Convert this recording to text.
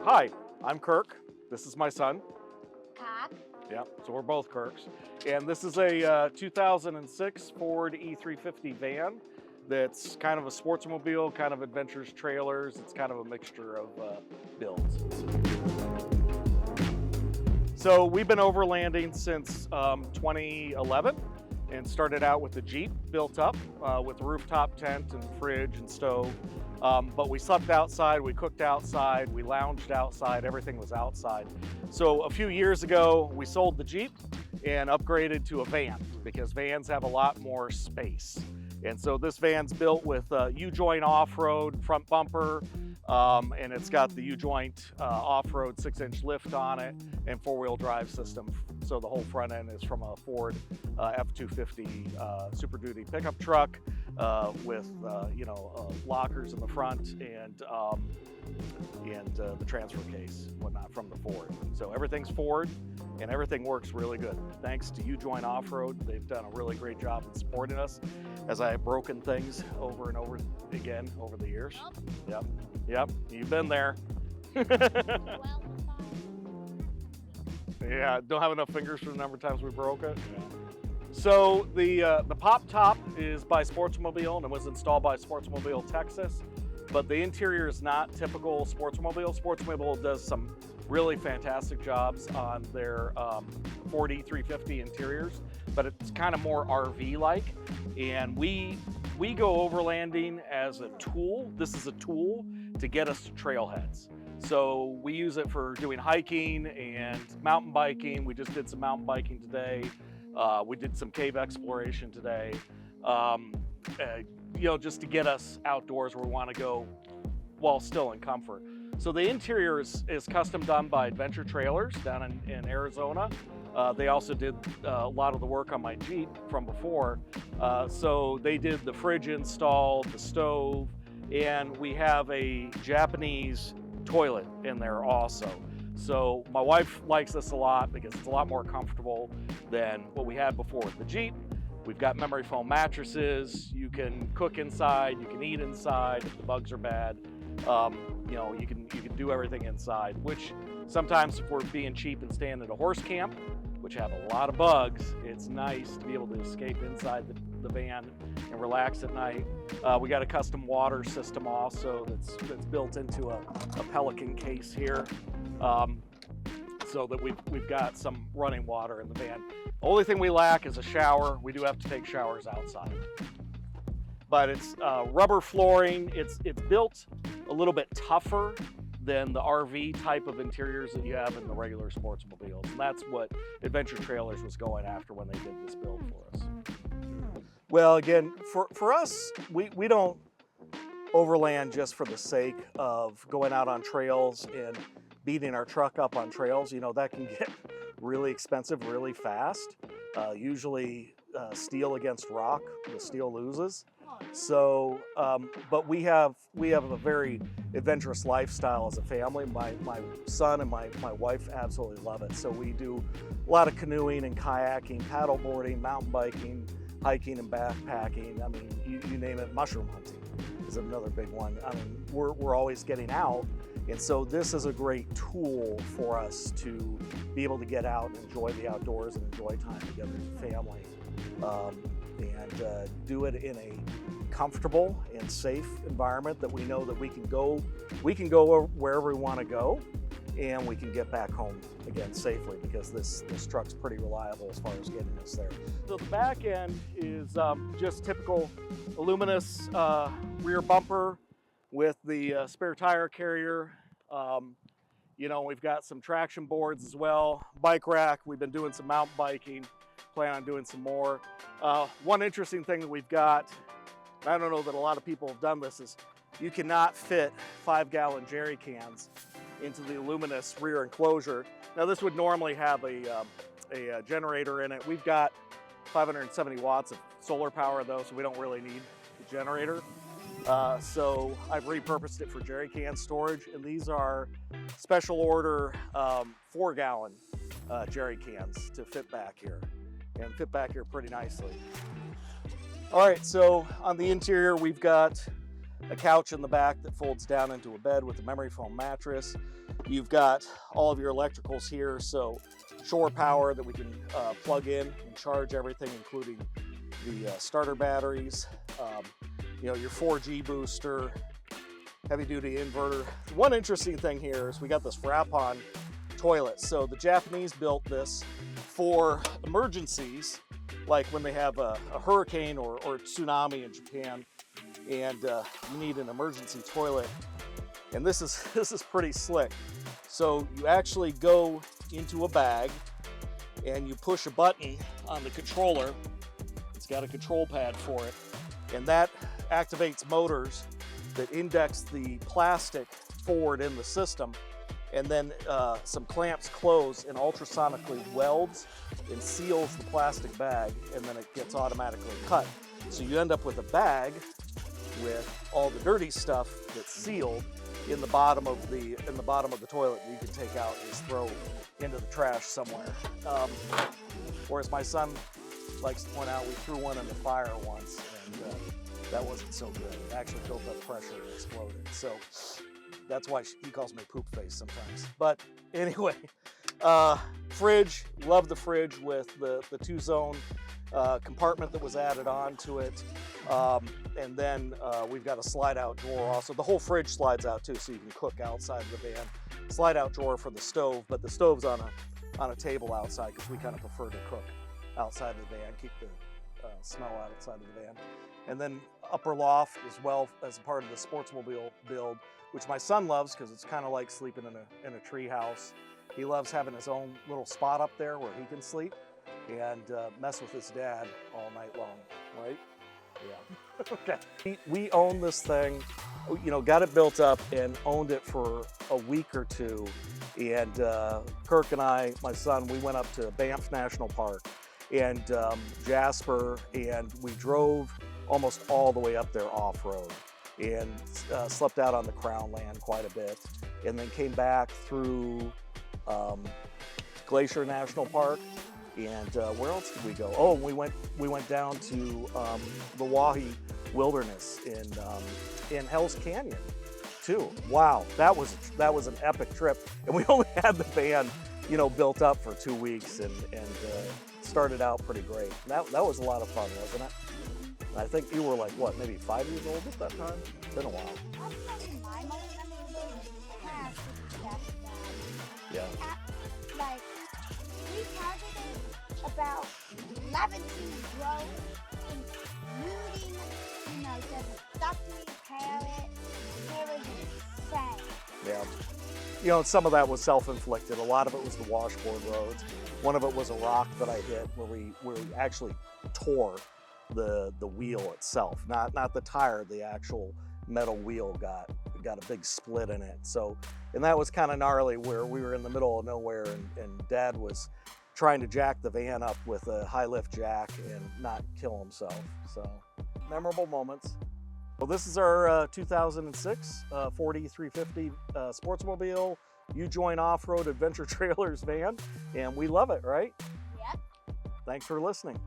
Hi, I'm Kirk. This is my son. Cock. Yeah, so we're both Kirks. And this is a 2006 Ford E350 van that's kind of a sportsmobile, kind of adventures trailers. It's kind of a mixture of builds. So we've been overlanding since 2011 and started out with the Jeep built up with a rooftop tent and fridge and stove. But we slept outside, we cooked outside, we lounged outside, everything was outside. So a few years ago, we sold the Jeep and upgraded to a van because vans have a lot more space. And so this van's built with Ujoint Offroad front bumper, and it's got the Ujoint Offroad 6-inch lift on it and four-wheel drive system. So the whole front end is from a Ford F250 Super Duty pickup truck with lockers in the front and the transfer case, whatnot, from the Ford. So everything's Ford and everything works really good. Thanks to Ujoint Offroad, they've done a really great job in supporting us as I have broken things over and over again over the years. Oh. Yep, you've been there. Well, Yeah, don't have enough fingers for the number of times we broke it. Yeah. So the Pop-Top is by Sportsmobile and it was installed by Sportsmobile Texas, but the interior is not typical Sportsmobile. Sportsmobile does some really fantastic jobs on their Ford E350 interiors, but it's kind of more RV-like. And we go overlanding as a tool. This is a tool to get us to trailheads. So we use it for doing hiking and mountain biking. We just did some mountain biking today. We did some cave exploration today. Just to get us outdoors where we want to go while still in comfort. So the interior is custom done by Adventure Trailers down in Arizona. They also did a lot of the work on my Jeep from before. So they did the fridge install, the stove, and we have a Japanese toilet in there also. So my wife likes this a lot because it's a lot more comfortable than what we had before with the Jeep. We've got memory foam mattresses. You can cook inside, you can eat inside if the bugs are bad. You can do everything inside, which sometimes if we're being cheap and staying at a horse camp, which have a lot of bugs, it's nice to be able to escape inside the van and relax at night. We got a custom water system also that's built into a Pelican case here, so that we've got some running water in the van. The only thing we lack is a shower. We do have to take showers outside. But it's rubber flooring. It's built a little bit tougher than the RV type of interiors that you have in the regular Sportsmobiles. And that's what Adventure Trailers was going after when they did this build for us. Well, again, for us, we don't overland just for the sake of going out on trails and beating our truck up on trails. That can get really expensive really fast. Usually steel against rock, the steel loses. So, but we have a very adventurous lifestyle as a family. My son and my wife absolutely love it. So we do a lot of canoeing and kayaking, paddleboarding, mountain biking, hiking and backpacking. I mean, you name it. Mushroom hunting is another big one. I mean, we're always getting out. And so this is a great tool for us to be able to get out and enjoy the outdoors and enjoy time together as a family. And do it in a comfortable and safe environment that we know that we can go wherever we want to go, and we can get back home again safely because this truck's pretty reliable as far as getting us there. So the back end is just typical aluminous rear bumper with the spare tire carrier. We've got some traction boards as well. Bike rack, we've been doing some mountain biking, plan on doing some more. One interesting thing that we've got, I don't know that a lot of people have done this, is you cannot fit 5-gallon jerry cans into the aluminous rear enclosure. Now this would normally have a generator in it. We've got 570 watts of solar power though, so we don't really need the generator. So I've repurposed it for jerry can storage, and these are special order 4-gallon jerry cans to fit back here, and fit back here pretty nicely. All right, so on the interior we've got a couch in the back that folds down into a bed with a memory foam mattress. You've got all of your electricals here, so shore power that we can plug in and charge everything, including the starter batteries. Your 4G booster, heavy-duty inverter. One interesting thing here is we got this wrap-on toilet. So the Japanese built this for emergencies, like when they have a hurricane or tsunami in Japan, and you need an emergency toilet. And this is pretty slick. So you actually go into a bag and you push a button on the controller. It's got a control pad for it, and that activates motors that index the plastic forward in the system, and then some clamps close and ultrasonically welds and seals the plastic bag, and then it gets automatically cut. So you end up with a bag with all the dirty stuff that's sealed in the bottom of the toilet that you can take out and just throw into the trash somewhere. Whereas my son likes to point out, we threw one in the fire once, and that wasn't so good. It actually built up pressure and exploded. So that's why he calls me poop face sometimes. But anyway, fridge, love the fridge with the 2-zone compartment that was added on to it. And then we've got a slide out drawer also. The whole fridge slides out too, so you can cook outside of the van. Slide out drawer for the stove, but the stove's on a table outside because we kind of prefer to cook outside of the van, keep the smell outside of the van. And then upper loft as well as a part of the Sportsmobile build, which my son loves because it's kind of like sleeping in a tree house. He loves having his own little spot up there where he can sleep and mess with his dad all night long, right? Yeah. Okay. We own this thing, got it built up and owned it for a week or two. And Kirk and I, my son, we went up to Banff National Park and Jasper, and we drove almost all the way up there off-road and slept out on the Crown Land quite a bit, and then came back through Glacier National Park. And where else did we go? Oh, we went down to the Wahi Wilderness in Hell's Canyon too. Wow, that was an epic trip, and we only had the van built up for 2 weeks, and started out pretty great. That was a lot of fun, wasn't it? I think you were like, what, maybe 5 years old at that time? It's been a while. Yeah. Like, we counted it about 11 feet grow, including, the stuff to repair it. It was insane. Yeah. Some of that was self-inflicted. A lot of it was the washboard roads. One of it was a rock that I hit where we actually tore the wheel itself, not the tire. The actual metal wheel got a big split in it. So, and that was kind of gnarly, where we were in the middle of nowhere, and Dad was trying to jack the van up with a high lift jack and not kill himself. So, memorable moments. Well, this is our 2006 Ford E350 Sportsmobile Ujoint Offroad Adventure Trailers van, and we love it, right? Yep. Thanks for listening.